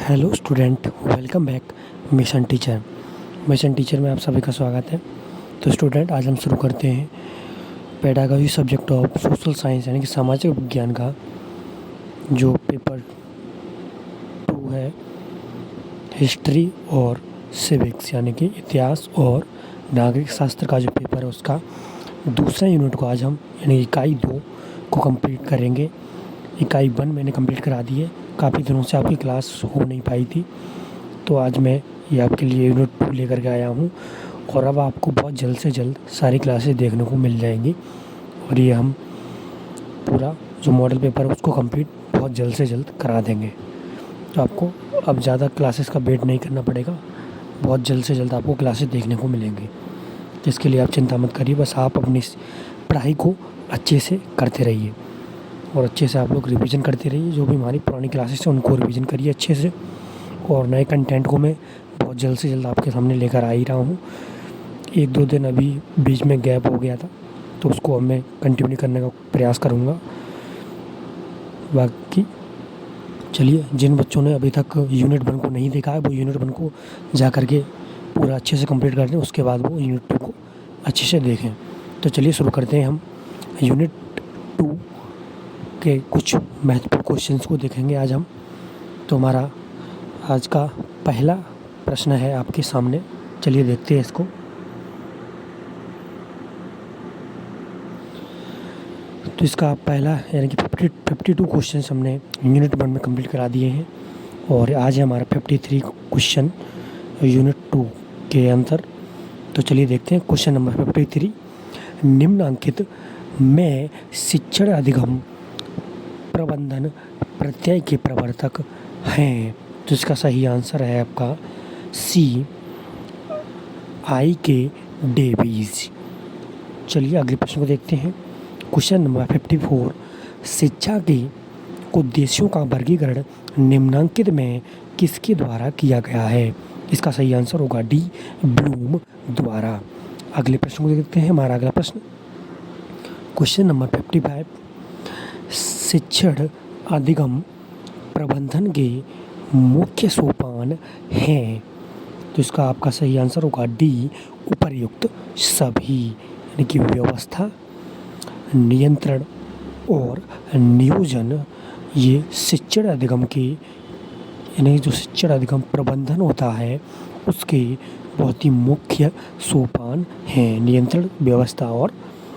Hello student, welcome back mission teacher में आप सभी का स्वागत है। तो स्टूडेंट, आज हम शुरू करते हैं pedagogy subject of social science यानी कि सामाजिक विज्ञान का जो पेपर 2 है, हिस्ट्री और सिविक्स यानी कि इतिहास और नागरिक शास्त्र का जो पेपर है उसका दूसरा यूनिट को आज हम यानी इकाई 2 को कंप्लीट करेंगे। इकाई 1 मैंने कंप्लीट करा दी है। काफ़ी दिनों से आपकी क्लास हो नहीं पाई थी, तो आज मैं ये आपके लिए यूनिट 2 लेकर के आया हूँ और अब आपको बहुत जल्द से जल्द सारी क्लासेस देखने को मिल जाएंगी और ये हम पूरा जो मॉडल पेपर है उसको कंप्लीट बहुत जल्द से जल्द करा देंगे। तो आपको अब ज़्यादा क्लासेस का वेट नहीं करना पड़ेगा, बहुत जल्द से जल्द आपको क्लासेस देखने को मिलेंगी। जिसके लिए आप चिंता मत करिए, बस आप अपनी पढ़ाई को अच्छे से करते रहिए और अच्छे से आप लोग रिवीजन करते रहिए। जो भी हमारी पुरानी क्लासेस हैं उनको रिवीजन करिए अच्छे से, और नए कंटेंट को मैं बहुत जल्द से जल्द आपके सामने लेकर आ ही रहा हूँ। 1-2 दिन अभी बीच में गैप हो गया था, तो उसको अब मैं कंटिन्यू करने का प्रयास करूँगा। बाकी चलिए, जिन बच्चों ने अभी तक यूनिट 1 को नहीं देखा है वो यूनिट 1 को जा कर के पूरा अच्छे से कंप्लीट कर दें, उसके बाद वो यूनिट 2 को अच्छे से देखें। तो चलिए शुरू करते हैं। हम यूनिट 2 के कुछ महत्वपूर्ण क्वेश्चंस को देखेंगे आज हम। तो हमारा आज का पहला प्रश्न है आपके सामने, चलिए देखते हैं इसको। तो इसका पहला यानी कि 52 क्वेश्चंस हमने यूनिट 1 में कंप्लीट करा दिए हैं और आज है हमारा 53 क्वेश्चन यूनिट 2 के अंदर। तो चलिए देखते हैं क्वेश्चन नंबर 53। निम्नांकित में शिक्षण अधिगम प्रबंधन प्रत्यय के प्रवर्तक हैं। तो इसका सही आंसर है आपका सी, आई के डेवीज। चलिए अगले प्रश्न को देखते हैं। Question number 54। शिक्षा के उद्देश्यों का वर्गीकरण निम्नांकित में किसके द्वारा किया गया है? इसका सही आंसर होगा डी, ब्लूम द्वारा। अगले प्रश्न को देखते हैं। हमारा अगला प्रश्न क्वेश्चन नंबर 55। शिक्षण अधिगम प्रबंधन के मुख्य सोपान हैं। तो इसका आपका सही आंसर होगा डी, उपर्युक्त सभी, यानी कि व्यवस्था, नियंत्रण और नियोजन। ये शिक्षण अधिगम की यानी जो शिक्षण अधिगम प्रबंधन होता है उसके बहुत ही मुख्य सोपान हैं, नियंत्रण, व्यवस्था और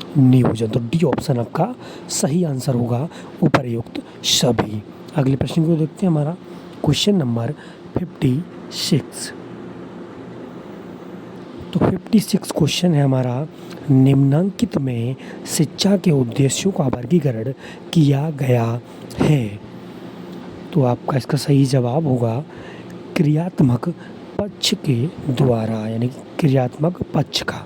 नियोजन। तो डी ऑप्शन आपका सही आंसर होगा, उपर्युक्त सभी। अगले प्रश्न को देखते हैं। हमारा क्वेश्चन नंबर 56। तो 56 क्वेश्चन है हमारा। निम्नांकित में शिक्षा के उद्देश्यों का वर्गीकरण किया गया है। तो आपका इसका सही जवाब होगा क्रियात्मक पक्ष के द्वारा, यानी क्रियात्मक पक्ष का,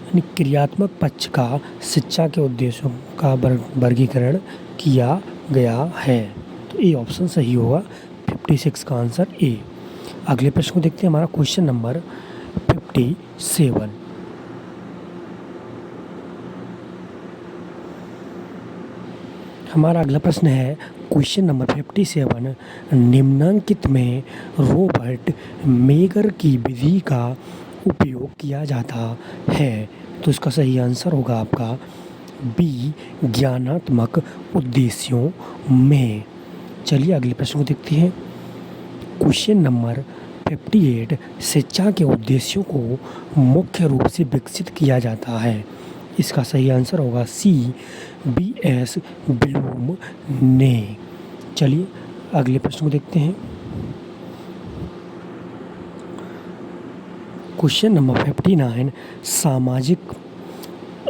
यानी क्रियात्मक पक्ष का शिक्षा के उद्देश्यों का वर्गीकरण किया गया है। तो ए ऑप्शन सही होगा, 56 का आंसर ए। अगले प्रश्न को देखते हैं। हमारा क्वेश्चन नंबर 57। हमारा अगला प्रश्न है क्वेश्चन नंबर 57। निम्नांकित में रॉबर्ट मेगर की विधि का उपयोग किया जाता है। तो इसका सही आंसर होगा आपका बी, ज्ञानात्मक उद्देश्यों में। चलिए अगले प्रश्न को देखते हैं। Question number 58। शिक्षा के उद्देश्यों को मुख्य रूप से विकसित किया जाता है। इसका सही आंसर होगा सी, बी एस ब्लूम ने। चलिए अगले प्रश्न को देखते हैं। Question number 59। सामाजिक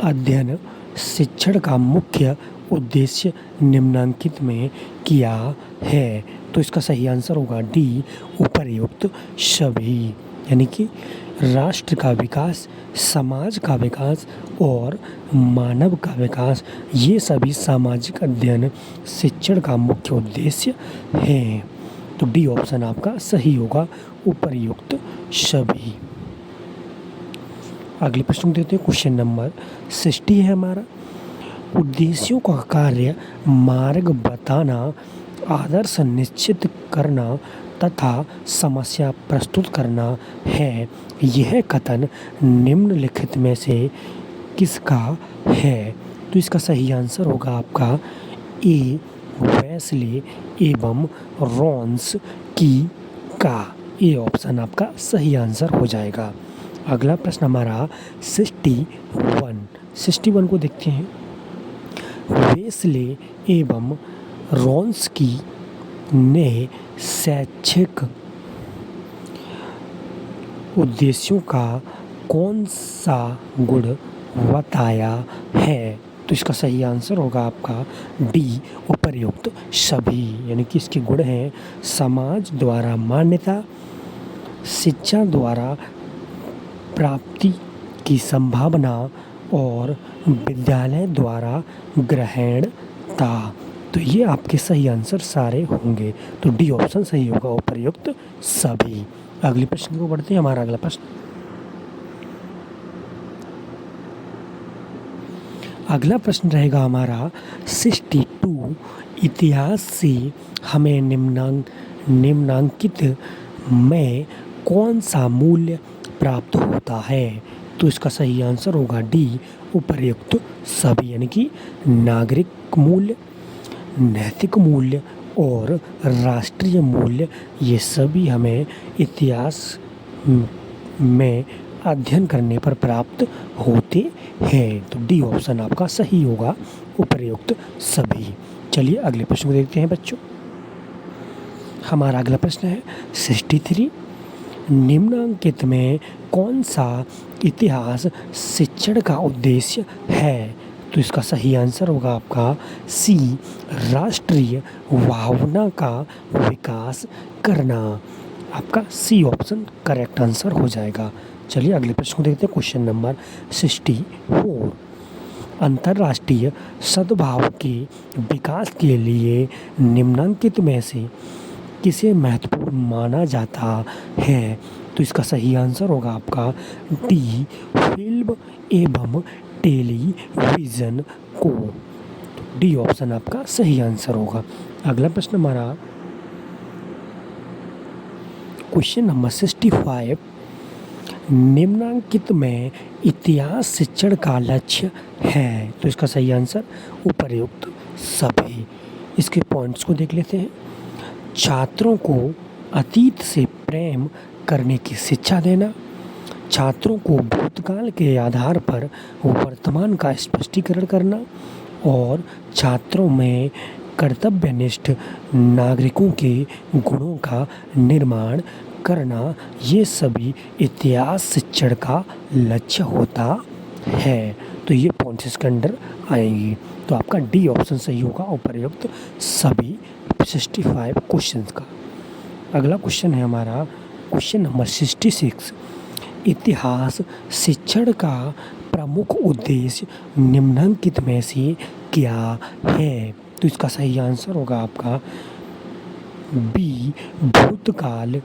अध्ययन शिक्षण का मुख्य उद्देश्य निम्नांकित में किया है। तो इसका सही आंसर होगा डी, उपर्युक्त सभी, यानी कि राष्ट्र का विकास, समाज का विकास और मानव का विकास, ये सभी सामाजिक अध्ययन शिक्षण का मुख्य उद्देश्य हैं। तो डी ऑप्शन आपका सही होगा, उपर्युक्त सभी। अगले प्रश्न देते हैं। क्वेश्चन नंबर 60 है हमारा। उद्देश्यों का कार्य मार्ग बताना आदर्श निश्चित करना तथा समस्या प्रस्तुत करना है। यह कथन निम्नलिखित में से किसका है? तो इसका सही आंसर होगा आपका ए, वेस्ले एवं रॉन्स की का। ए ऑप्शन आपका सही आंसर हो जाएगा। अगला प्रश्न हमारा 61 को देखते हैं। वेस्ले एवं रॉन्सकी ने शैक्षिक उद्देश्यों का कौन सा गुण बताया है? तो इसका सही आंसर होगा आपका डी, उपर्युक्त सभी। यानी कि इसके गुण हैं समाज द्वारा मान्यता, शिक्षा द्वारा प्राप्ति की संभावना और विद्यालय द्वारा ग्रहणता। तो ये आपके सही आंसर सारे होंगे। तो डी ऑप्शन सही होगा, उपर्युक्त सभी। अगले प्रश्न को पढ़ते हैं। हमारा अगला प्रश्न, अगला प्रश्न रहेगा हमारा 62। इतिहास से हमें निम्नांकित में कौन सा मूल्य प्राप्त होता है? तो इसका सही आंसर होगा डी, उपर्युक्त सभी। यानी कि नागरिक मूल्य, नैतिक मूल्य और राष्ट्रीय मूल्य, ये सभी हमें इतिहास में अध्ययन करने पर प्राप्त होते हैं। तो डी ऑप्शन आपका सही होगा, उपर्युक्त सभी। चलिए अगले प्रश्न को देखते हैं बच्चों। हमारा अगला प्रश्न है 63। निम्नांकित में कौन सा इतिहास शिक्षण का उद्देश्य है? तो इसका सही आंसर होगा आपका सी, राष्ट्रीय भावना का विकास करना। आपका सी ऑप्शन करेक्ट आंसर हो जाएगा। चलिए अगले प्रश्न को देखते हैं। Question number 64। अंतर्राष्ट्रीय सद्भाव के विकास के लिए निम्नांकित में से किसे महत्वपूर्ण माना जाता है? तो इसका सही आंसर होगा आपका डी, फिल्म एवं टेलीविज़न को। डी ऑप्शन आपका सही आंसर होगा। अगला प्रश्न हमारा क्वेश्चन नंबर 65। निम्नांकित में इतिहास शिक्षण का लक्ष्य है? तो इसका सही आंसर उपर्युक्त सभी। इसके पॉइंट्स को देख लेते हैं। छात्रों को अतीत से प्रेम करने की शिक्षा देना, छात्रों को भूतकाल के आधार पर वर्तमान का स्पष्टीकरण करना और छात्रों में कर्तव्यनिष्ठ नागरिकों के गुणों का निर्माण करना, ये सभी इतिहास शिक्षण का लक्ष्य होता है। तो ये पॉइंट्स इसके अंदर आएंगी। तो आपका डी ऑप्शन सही होगा, उपर्युक्त सभी 65 क्वेश्चंस का। अगला क्वेश्चन है हमारा क्वेश्चन नंबर 66। इतिहास शिक्षण का प्रमुख उद्देश्य निम्नांकित में से क्या है? तो इसका सही आंसर होगा आपका बी, भूतकाल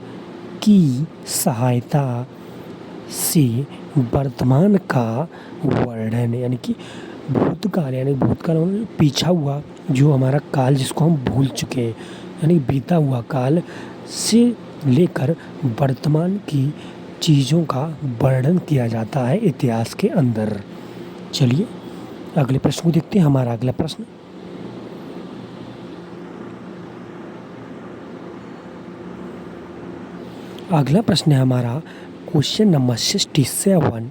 की सहायता से वर्तमान का वर्णन। यानी कि भूतकाल यानी पीछा हुआ जो हमारा काल, जिसको हम भूल चुके हैं, यानी बीता हुआ काल से लेकर वर्तमान की चीज़ों का वर्णन किया जाता है इतिहास के अंदर। चलिए अगले प्रश्न को देखते हैं। हमारा अगला प्रश्न, अगला प्रश्न है हमारा क्वेश्चन नंबर 67।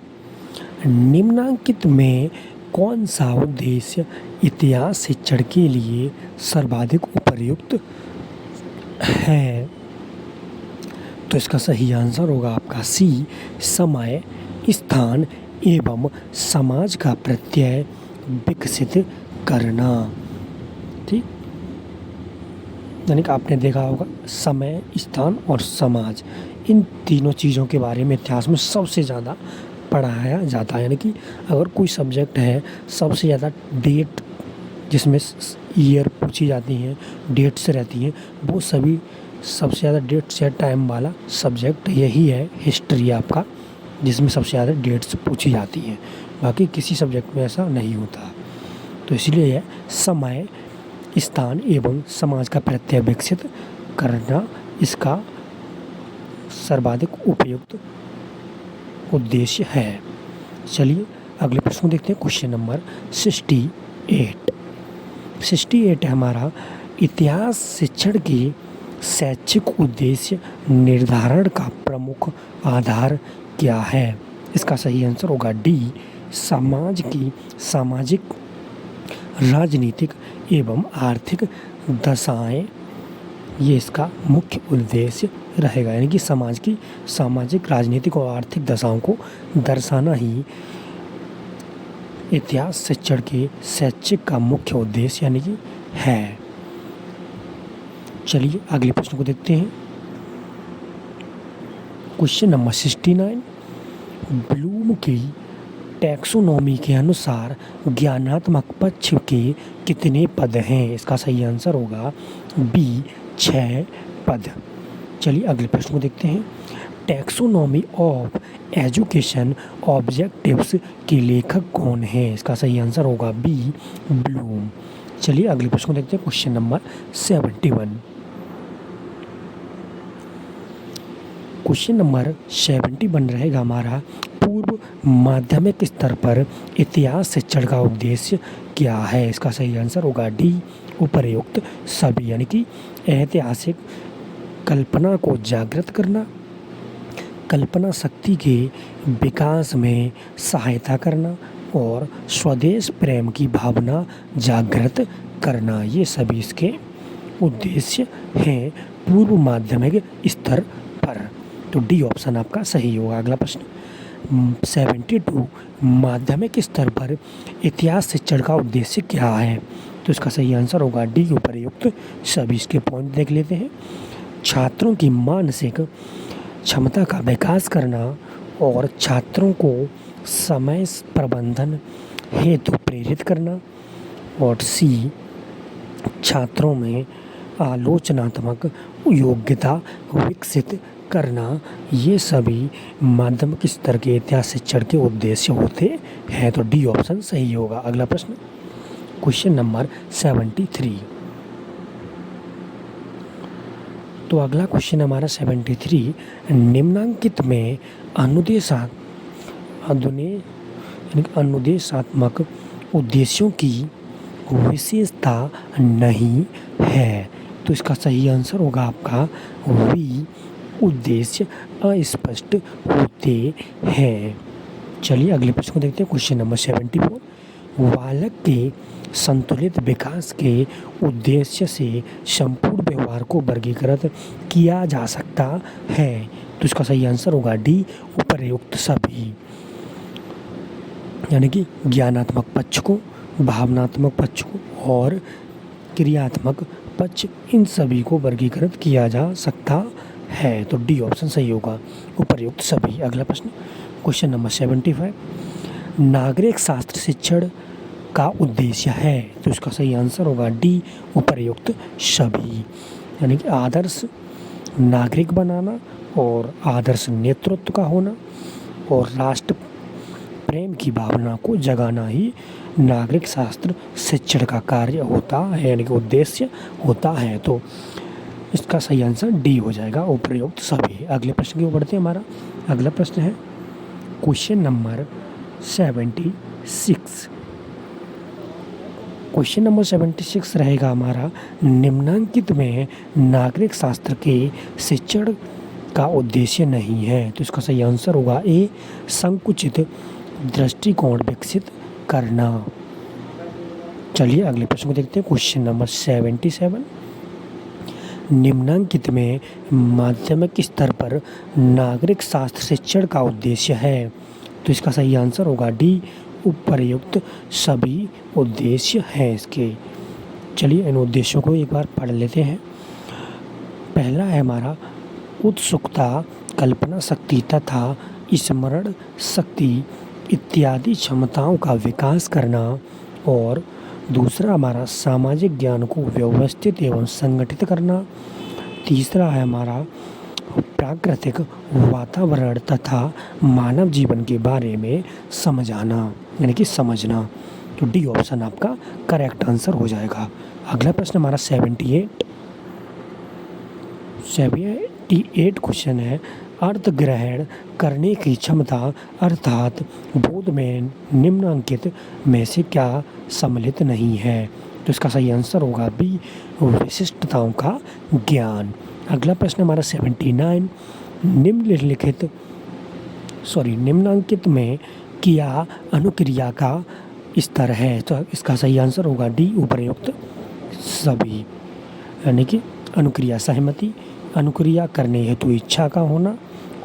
निम्नांकित में कौन सा उद्देश्य इतिहास शिक्षण के लिए सर्वाधिक उपयुक्त है? तो इसका सही आंसर होगा आपका सी, समय, स्थान एवं समाज का प्रत्यय विकसित करना। ठीक, यानी कि आपने देखा होगा समय, स्थान और समाज, इन तीनों चीज़ों के बारे में इतिहास में सबसे ज़्यादा पढ़ाया जाता है। यानी कि अगर कोई सब्जेक्ट है, सबसे ज़्यादा डेट जिसमें ईयर पूछी जाती हैं, डेट्स रहती हैं, वो सभी सबसे ज़्यादा डेट्स या टाइम वाला सब्जेक्ट यही है हिस्ट्री आपका, जिसमें सबसे ज़्यादा डेट्स पूछी जाती हैं। बाकी किसी सब्जेक्ट में ऐसा नहीं होता। तो इसलिए समय, स्थान एवं समाज का प्रत्यय विकसित करना इसका सर्वाधिक उपयुक्त उद्देश्य है। चलिए अगले प्रश्न को देखते हैं। क्वेश्चन नंबर 68 हमारा इतिहास शिक्षण के शैक्षिक उद्देश्य निर्धारण का प्रमुख आधार क्या है? इसका सही आंसर होगा डी, समाज की सामाजिक, राजनीतिक एवं आर्थिक दशाएं, ये इसका मुख्य उद्देश्य रहेगा। यानी कि समाज की सामाजिक, राजनीतिक और आर्थिक दशाओं को दर्शाना ही इतिहास शिक्षण के शैक्षिक का मुख्य उद्देश्य यानी कि है। चलिए अगले प्रश्न को देखते हैं। क्वेश्चन नंबर 69, ब्लूम की टैक्सोनॉमी के अनुसार ज्ञानात्मक पक्ष के कितने पद हैं? इसका सही आंसर होगा बी, 6 पद। चलिए अगले प्रश्न को देखते हैं। टैक्सोनॉमी ऑफ एजुकेशन ऑब्जेक्टिव्स के लेखक कौन हैं? इसका सही आंसर होगा बी, ब्लूम। चलिए अगले प्रश्न को देखते हैं। Question number 71। क्वेश्चन नंबर 71 रहेगा हमारा, पूर्व माध्यमिक स्तर पर इतिहास शिक्षण का उद्देश्य क्या है? इसका सही आंसर होगा डी, उपर्युक्त सभी। यानी कि ऐतिहासिक कल्पना को जागृत करना, कल्पना शक्ति के विकास में सहायता करना और स्वदेश प्रेम की भावना जागृत करना, ये सभी इसके उद्देश्य हैं पूर्व माध्यमिक स्तर पर। तो डी ऑप्शन आपका सही होगा। अगला प्रश्न 72, माध्यमिक स्तर पर इतिहास शिक्षण का उद्देश्य क्या है? तो इसका सही आंसर होगा डी, उपर्युक्त सभी। इसके पॉइंट देख लेते हैं। छात्रों की मानसिक क्षमता का विकास करना और छात्रों को समय प्रबंधन हेतु प्रेरित करना, और सी, छात्रों में आलोचनात्मक योग्यता विकसित करना, ये सभी माध्यमिक स्तर के इतिहास शिक्षण के उद्देश्य होते हैं। तो डी ऑप्शन सही होगा। अगला प्रश्न क्वेश्चन नंबर 73। तो अगला क्वेश्चन हमारा 73, निम्नांकित में अनुदेशात्मक उद्देश्यों की विशेषता नहीं है। तो इसका सही आंसर होगा आपका वी, उद्देश्य अस्पष्ट होते हैं। चलिए अगले प्रश्न को देखते हैं। क्वेश्चन नंबर 74, बालक के संतुलित विकास के उद्देश्य से संपूर्ण व्यवहार को वर्गीकृत किया जा सकता है। तो इसका सही आंसर होगा डी, उपर्युक्त सभी। यानी कि ज्ञानात्मक पक्ष को, भावनात्मक पक्ष को और क्रियात्मक पक्ष, इन सभी को वर्गीकृत किया जा सकता है। तो डी ऑप्शन सही होगा, उपर्युक्त सभी। अगला प्रश्न क्वेश्चन नंबर 75, नागरिक शास्त्र शिक्षण का उद्देश्य है। तो इसका सही आंसर होगा डी, उपर्युक्त सभी। यानी कि आदर्श नागरिक बनाना और आदर्श नेतृत्व का होना और राष्ट्र प्रेम की भावना को जगाना ही नागरिक शास्त्र शिक्षण का कार्य होता है, यानी कि उद्देश्य होता है। तो इसका सही आंसर डी हो जाएगा, उपर्युक्त सभी। अगले प्रश्न की ओर बढ़ते हैं। हमारा अगला प्रश्न है क्वेश्चन नंबर 76। क्वेश्चन नंबर 76 रहेगा हमारा, निम्नांकित में नागरिक शास्त्र के शिक्षण का उद्देश्य नहीं है। तो इसका सही आंसर होगा ए, संकुचित दृष्टिकोण विकसित करना। चलिए अगले प्रश्न को देखते हैं। क्वेश्चन नंबर 77, निम्नांकित में माध्यमिक स्तर पर नागरिक शास्त्र शिक्षण का उद्देश्य है। तो इसका सही आंसर होगा डी, उपर्युक्त सभी उद्देश्य हैं इसके। चलिए इन उद्देश्यों को एक बार पढ़ लेते हैं। पहला है हमारा उत्सुकता, कल्पना शक्ति तथा स्मरण शक्ति इत्यादि क्षमताओं का विकास करना, और दूसरा हमारा सामाजिक ज्ञान को व्यवस्थित एवं संगठित करना। तीसरा है हमारा प्राकृतिक वातावरण तथा मानव जीवन के बारे में समझाना, यानी कि समझना। तो डी ऑप्शन आपका करेक्ट आंसर हो जाएगा। अगला प्रश्न हमारा 78 क्वेश्चन है, अर्थ ग्रहण करने की क्षमता अर्थात बोध में निम्नलिखित में से क्या सम्मिलित नहीं है? तो इसका सही आंसर होगा बी, विशिष्टताओं का ज्ञान। अगला प्रश्न हमारा 79, निम्नलिखित में क्या अनुक्रिया का स्तर है? तो इसका सही आंसर होगा डी, उपर्युक्त सभी। यानी कि अनुक्रिया सहमति, अनुक्रिया करने हेतु इच्छा का होना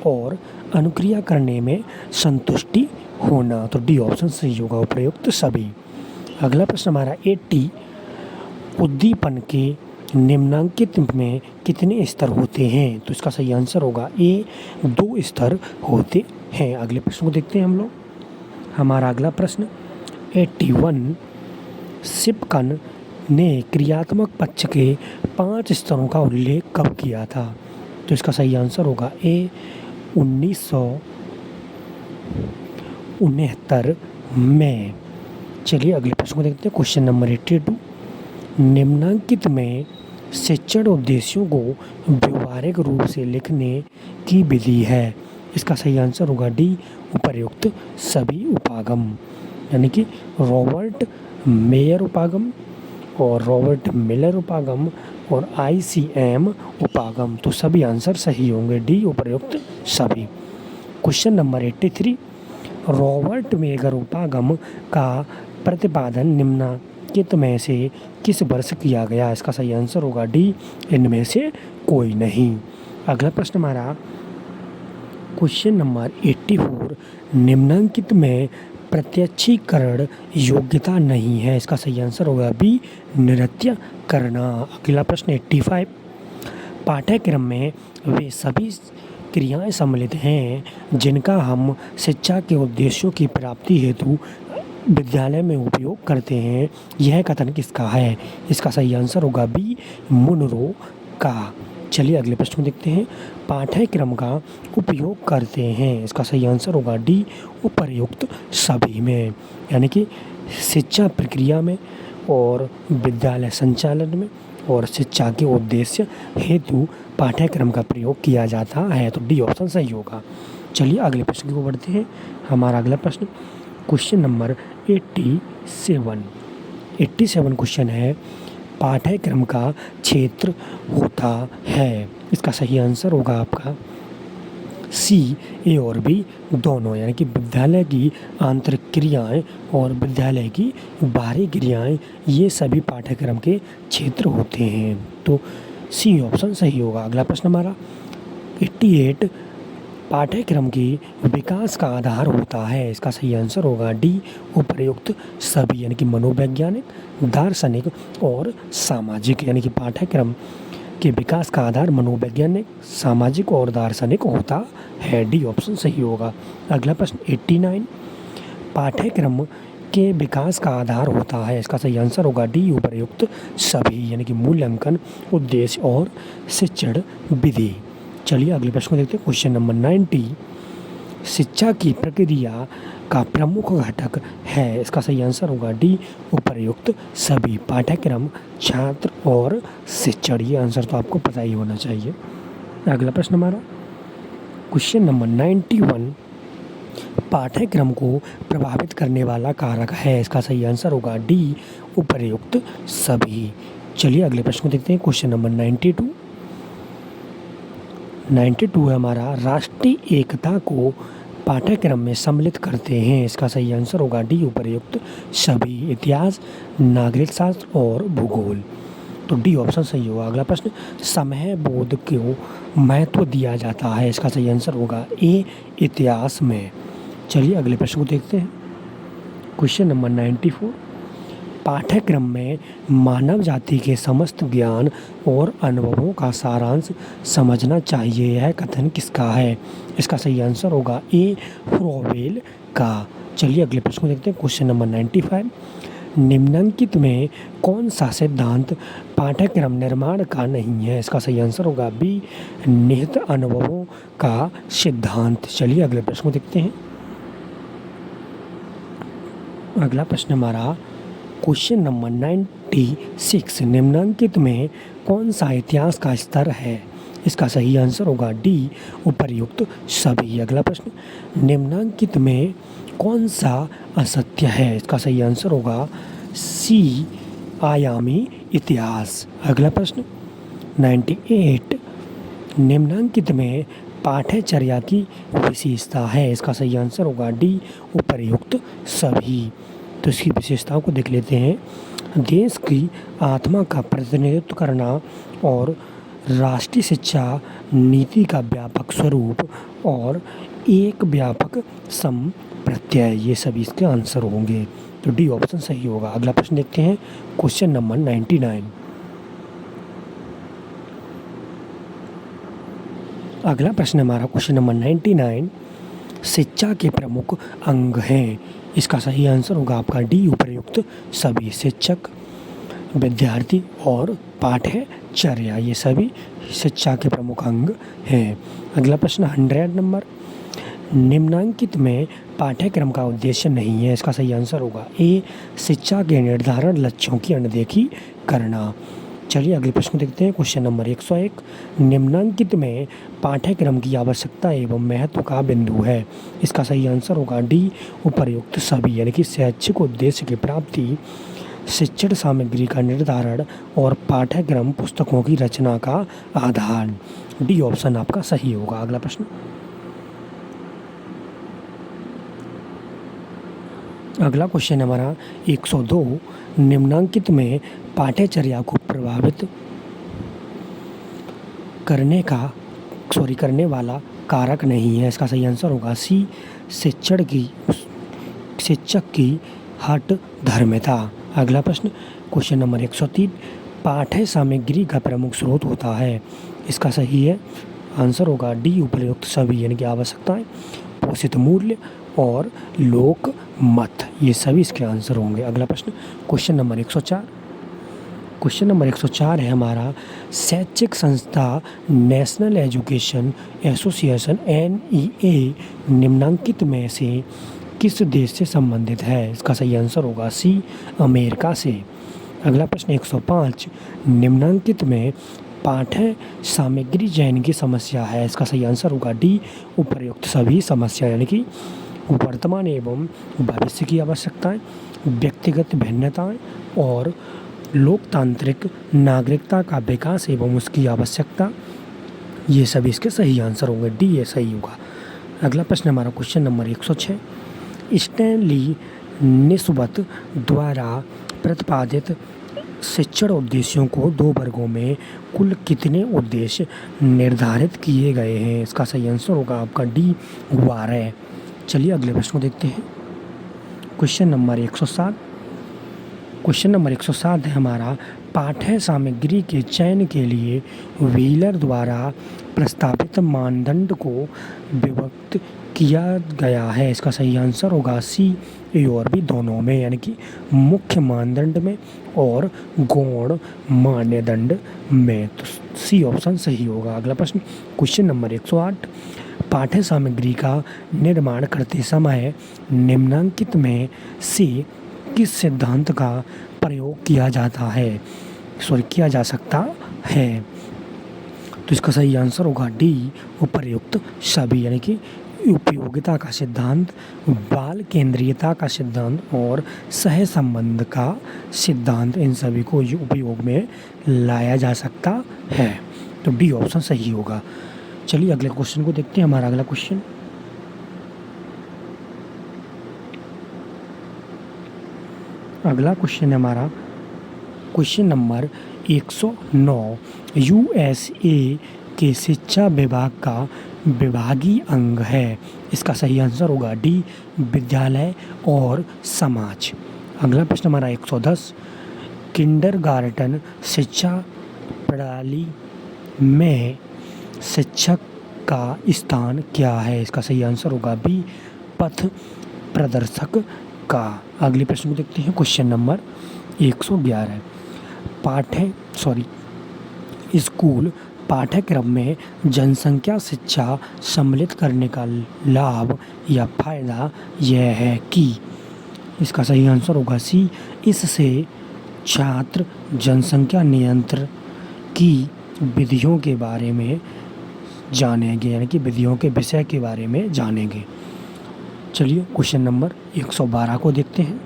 और अनुक्रिया करने में संतुष्टि होना। तो डी ऑप्शन सही होगा, उपर्युक्त सभी। अगला प्रश्न हमारा 80, उद्दीपन के निम्नलिखित में कितने स्तर होते हैं? तो इसका सही आंसर होगा ए, 2 स्तर होते हैं। अगले प्रश्न को देखते हैं हम लोग। हमारा अगला प्रश्न 81, सिपकन ने क्रियात्मक पक्ष के 5 स्तरों का उल्लेख कब किया था? तो इसका सही आंसर होगा ए, 1969 में। चलिए अगले प्रश्न को देखते हैं। क्वेश्चन नंबर 82, निम्नलिखित में शिक्षण उद्देश्यों को व्यवहारिक रूप से लिखने की विधि है? इसका सही आंसर होगा डी, उपर्युक्त सभी उपागम। यानी कि रॉबर्ट मेयर उपागम और रॉबर्ट मिलर उपागम और ICM उपागम। तो सभी आंसर सही होंगे, डी, उपर्युक्त सभी। क्वेश्चन नंबर 83, रॉबर्ट मेयर उपागम का प्रतिपादन निम्नलिखित में से किस वर्ष किया गया? इसका सही आंसर होगा डी, इनमें से कोई नहीं। अगला प्रश्न हमारा क्वेश्चन नंबर 84, निम्नलिखित में प्रत्यक्षीकरण योग्यता नहीं है? इसका सही आंसर होगा बी, नृत्य करना। अगला प्रश्न 85, पाठ्यक्रम में वे सभी क्रियाएं सम्मिलित हैं जिनका हम शिक्षा के उद्देश्यों की प्राप्ति हेतु विद्यालय में उपयोग करते हैं, यह कथन किसका है? इसका सही आंसर होगा बी, मुनरो का। चलिए अगले प्रश्न को देखते हैं। पाठ्यक्रम का उपयोग करते हैं, इसका सही आंसर होगा डी, उपर्युक्त सभी में। यानी कि शिक्षा प्रक्रिया में और विद्यालय संचालन में और शिक्षा के उद्देश्य हेतु पाठ्यक्रम का प्रयोग किया जाता है। तो डी ऑप्शन सही होगा। चलिए अगले प्रश्न की ओर बढ़ते हैं। हमारा अगला प्रश्न क्वेश्चन नंबर 87 क्वेश्चन है, पाठ्यक्रम का क्षेत्र होता है? इसका सही आंसर होगा आपका सी, ए और बी दोनों। यानी कि विद्यालय की आंतरिक क्रियाएं और विद्यालय की बाहरी क्रियाएं, ये सभी पाठ्यक्रम के क्षेत्र होते हैं। तो सी ऑप्शन सही होगा। अगला प्रश्न हमारा 88, पाठ्यक्रम के विकास का आधार होता है? इसका सही आंसर होगा डी, उपर्युक्त सभी। यानी कि मनोवैज्ञानिक, दार्शनिक और सामाजिक। यानी कि पाठ्यक्रम के विकास का आधार मनोवैज्ञानिक, सामाजिक और दार्शनिक होता है। डी ऑप्शन सही होगा। अगला प्रश्न 89, पाठ्यक्रम के विकास का आधार होता है? इसका सही आंसर होगा डी, उपर्युक्त सभी। यानी कि मूल्यांकन, उद्देश्य और शिक्षण विधि। चलिए अगले प्रश्न को देखते हैं। क्वेश्चन नंबर 90, शिक्षा की प्रक्रिया का प्रमुख घटक है? इसका सही आंसर होगा डी, उपर्युक्त सभी। पाठ्यक्रम, छात्र और शिक्षण, ये आंसर तो आपको पता ही होना चाहिए। अगला प्रश्न हमारा क्वेश्चन नंबर 91, पाठ्यक्रम को प्रभावित करने वाला कारक है? इसका सही आंसर होगा डी, उपर्युक्त सभी। चलिए अगले प्रश्न को देखते हैं। क्वेश्चन नंबर 92 है हमारा, राष्ट्रीय एकता को पाठ्यक्रम में सम्मिलित करते हैं? इसका सही आंसर होगा डी, उपर्युक्त सभी। इतिहास, नागरिक शास्त्र और भूगोल। तो डी ऑप्शन सही होगा। अगला प्रश्न, समय बोध को महत्व दिया जाता है? इसका सही आंसर होगा ए, इतिहास में। चलिए अगले प्रश्न को देखते हैं। क्वेश्चन नंबर 94, पाठ्यक्रम में मानव जाति के समस्त ज्ञान और अनुभवों का सारांश समझना चाहिए, यह कथन किसका है? इसका सही आंसर होगा ए, फ्रोवेल का। चलिए अगले प्रश्न को देखते हैं। क्वेश्चन नंबर 95, निम्नलिखित में कौन सा सिद्धांत पाठ्यक्रम निर्माण का नहीं है? इसका सही आंसर होगा बी, निहित अनुभवों का सिद्धांत। चलिए अगले प्रश्न को देखते हैं। अगला प्रश्न हमारा क्वेश्चन नंबर 96, निम्नांकित में कौन सा इतिहास का स्तर है? इसका सही आंसर होगा डी, उपर्युक्त सभी। अगला प्रश्न, निम्नांकित में कौन सा असत्य है? इसका सही आंसर होगा सी, आयामी इतिहास। अगला प्रश्न 98, निम्नांकित में पाठ्यचर्या की विशेषता है? इसका सही आंसर होगा डी, उपर्युक्त सभी। तो इसकी विशेषताओं को देख लेते हैं। देश की आत्मा का प्रतिनिधित्व करना और राष्ट्रीय शिक्षा नीति का व्यापक स्वरूप और एक व्यापक संप्रत्यय, ये सभी इसके आंसर होंगे। तो डी ऑप्शन सही होगा। अगला प्रश्न देखते हैं क्वेश्चन नंबर 99। अगला प्रश्न हमारा क्वेश्चन नंबर 99, शिक्षा के प्रमुख अंग हैं? इसका सही आंसर होगा आपका डी, उपर्युक्त सभी। शिक्षक, विद्यार्थी और पाठ्यचर्या, ये सभी शिक्षा के प्रमुख अंग हैं। अगला प्रश्न 100 नंबर, निम्नांकित में पाठ्यक्रम का उद्देश्य नहीं है? इसका सही आंसर होगा ए, शिक्षा के निर्धारण लक्ष्यों की अनदेखी करना। चलिए अगले प्रश्न देखते हैं क्वेश्चन नंबर 101, निम्नांकित में पाठ्यक्रम की आवश्यकता एवं महत्व का बिंदु है? इसका सही आंसर होगा डी, उपर्युक्त सभी, यानी कि शैक्षिक उद्देश्य की प्राप्ति, शिक्षण सामग्री का निर्धारण और पाठ्यक्रम पुस्तकों की रचना का आधार। डी ऑप्शन आपका सही होगा। अगला प्रश्न, अगला क्वेश्चन हमारा 102, निम्नांकित में पाठ्यचर्या को प्रभावित करने वाला कारक नहीं है? इसका सही आंसर होगा सी, शिक्षक की हठ धर्मिता। अगला प्रश्न क्वेश्चन नंबर 103, पाठ्य सामग्री का प्रमुख स्रोत होता है? इसका सही है आंसर होगा डी, उपर्युक्त सभी, यानी कि आवश्यकताएं, पोषित मूल्य और लोक मत, ये सभी इसके आंसर होंगे। अगला प्रश्न क्वेश्चन नंबर 104, क्वेश्चन नंबर 104 है हमारा, शैक्षिक संस्था नेशनल एजुकेशन एसोसिएशन NEA निम्नांकित में से किस देश से संबंधित है? इसका सही आंसर होगा सी, अमेरिका से। अगला प्रश्न 105, निम्नांकित में पाठ्य सामग्री चयन की समस्या है? इसका सही आंसर होगा डी, उपर्युक्त सभी समस्या, यानी कि वर्तमान एवं भविष्य की आवश्यकताएं, व्यक्तिगत भिन्नताएं और लोकतांत्रिक नागरिकता का विकास एवं उसकी आवश्यकता, ये सभी इसके सही आंसर होंगे। डी ये सही होगा। अगला प्रश्न हमारा क्वेश्चन नंबर 106, स्टैनली निस्बत द्वारा प्रतिपादित शिक्षण उद्देश्यों को 2 वर्गों में कुल कितने उद्देश्य निर्धारित किए गए हैं? इसका सही आंसर होगा आपका डी, 12। चलिए अगले प्रश्न को देखते हैं क्वेश्चन नंबर 107, क्वेश्चन नंबर 107 है हमारा, पाठ्य सामग्री के चयन के लिए व्हीलर द्वारा प्रस्तावित मानदंड को विभक्त किया गया है? इसका सही आंसर होगा सी, ए और बी दोनों में, यानी कि मुख्य मानदंड में और गौण मानदंड में। तो सी ऑप्शन सही होगा। अगला प्रश्न क्वेश्चन नंबर 108, पाठ्य सामग्री का निर्माण करते समय निम्नांकित में से किस सिद्धांत का प्रयोग किया जा सकता है? तो इसका सही आंसर होगा डी, उपर्युक्त सभी, यानी कि उपयोगिता का सिद्धांत, बाल केंद्रीयता का सिद्धांत और सह संबंध का सिद्धांत, इन सभी को उपयोग में लाया जा सकता है। तो डी ऑप्शन सही होगा। चलिए अगले क्वेश्चन को देखते हैं। हमारा अगला क्वेश्चन, है हमारा क्वेश्चन नंबर 109, USA के शिक्षा विभाग का विभागीय अंग है? इसका सही आंसर होगा डी, विद्यालय और समाज। अगला प्रश्न हमारा 110, किंडरगार्टन शिक्षा प्रणाली में शिक्षक का स्थान क्या है? इसका सही आंसर होगा बी, पथ प्रदर्शक का। अगले प्रश्न को देखते हैं क्वेश्चन नंबर 111, स्कूल पाठ्यक्रम में जनसंख्या शिक्षा सम्मिलित करने का लाभ या फायदा यह है कि इसका सही आंसर होगा सी। इससे छात्र जनसंख्या नियंत्रण की विधियों के बारे में जानेंगे, यानी कि विधियों के विषय के बारे में जानेंगे। चलिए क्वेश्चन नंबर 112 को देखते हैं।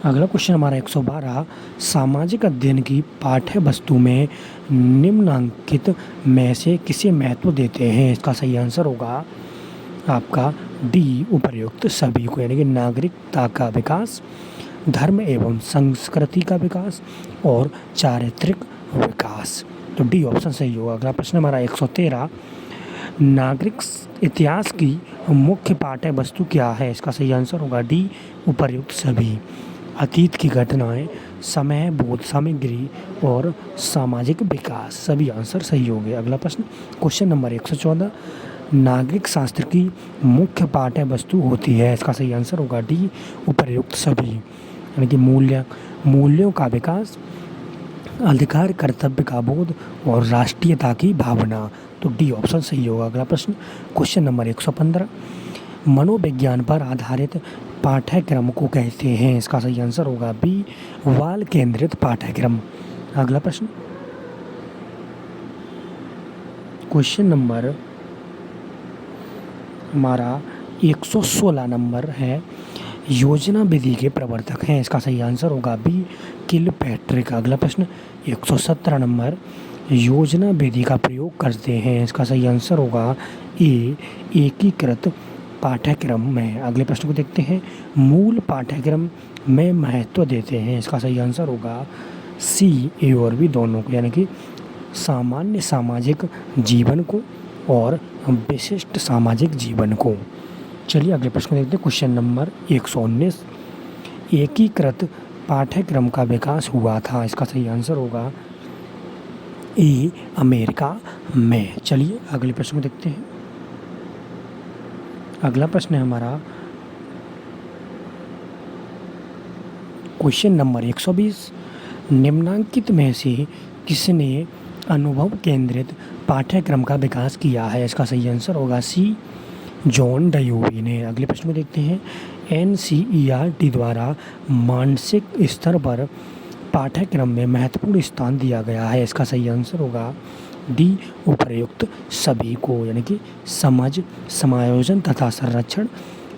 अगला क्वेश्चन हमारा 112, सामाजिक अध्ययन की पाठ्य वस्तु में निम्नलिखित में से किसे महत्व देते हैं? इसका सही आंसर होगा आपका डी, उपर्युक्त सभी को, यानी कि नागरिकता का विकास, धर्म एवं संस्कृति का विकास और चारित्रिक विकास। तो डी ऑप्शन सही होगा। अगला प्रश्न हमारा 113, नागरिक इतिहास की मुख्य पाठ्य वस्तु क्या है? इसका सही आंसर होगा डी, उपर्युक्त सभी। अतीत की घटनाएं, समय बोध सामग्री और सामाजिक विकास, सभी आंसर सही हो गए। अगला प्रश्न क्वेश्चन नंबर 114, नागरिक शास्त्र की मुख्य पाठ्य वस्तु होती है? इसका सही आंसर होगा डी, उपर्युक्त सभी, यानी कि मूल्यों का विकास, अधिकार कर्तव्य का बोध और राष्ट्रीयता की भावना। तो डी ऑप्शन सही होगा। अगला प्रश्न क्वेश्चन नंबर 115, मनोविज्ञान पर आधारित पाठ्यक्रम को कहते हैं? इसका सही आंसर होगा बी, बाल केंद्रित पाठ्यक्रम। अगला प्रश्न क्वेश्चन नंबर हमारा 116 नंबर है, योजना विधि के प्रवर्तक हैं? इसका सही आंसर होगा बी, किलपैट्रिक। अगला प्रश्न 117 नंबर, योजना विधि का प्रयोग करते हैं? इसका सही आंसर होगा ए, एकीकृत पाठ्यक्रम में। अगले प्रश्न को देखते हैं, मूल पाठ्यक्रम में महत्व देते हैं? इसका सही आंसर होगा सी, ए और बी दोनों को, यानी कि सामान्य सामाजिक जीवन को और विशिष्ट सामाजिक जीवन को। चलिए अगले प्रश्न को देखते हैं। क्वेश्चन नंबर 119, एकीकृत पाठ्यक्रम का विकास हुआ था? इसका सही आंसर होगा ए, अमेरिका में। चलिए अगले प्रश्न को देखते हैं। अगला प्रश्न है हमारा क्वेश्चन नंबर 120, निम्नलिखित में से किसने अनुभव केंद्रित पाठ्यक्रम का विकास किया है? इसका सही आंसर होगा सी, जॉन डयूवी ने। अगले प्रश्न को देखते हैं, NCERT द्वारा मानसिक स्तर पर पाठ्यक्रम में महत्वपूर्ण स्थान दिया गया है? इसका सही आंसर होगा डी, उपर्युक्त सभी को, यानी कि समझ, समायोजन तथा संरक्षण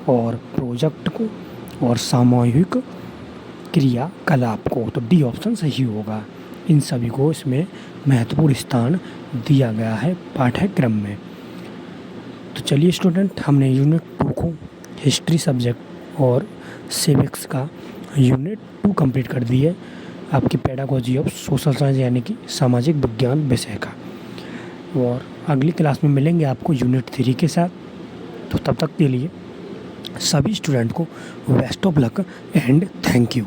और प्रोजेक्ट को और सामूहिक क्रियाकलाप को। तो डी ऑप्शन सही होगा। इन सभी को इसमें महत्वपूर्ण स्थान दिया गया है पाठ्यक्रम में। तो चलिए स्टूडेंट, हमने यूनिट 2 को हिस्ट्री सब्जेक्ट और सिविक्स का यूनिट 2 कंप्लीट कर दी है, आपकी पेडागोजी ऑफ सोशल साइंस यानी कि सामाजिक विज्ञान विषय का। और अगली क्लास में मिलेंगे आपको यूनिट 3 के साथ। तो तब तक के लिए सभी स्टूडेंट को best of luck and thank you.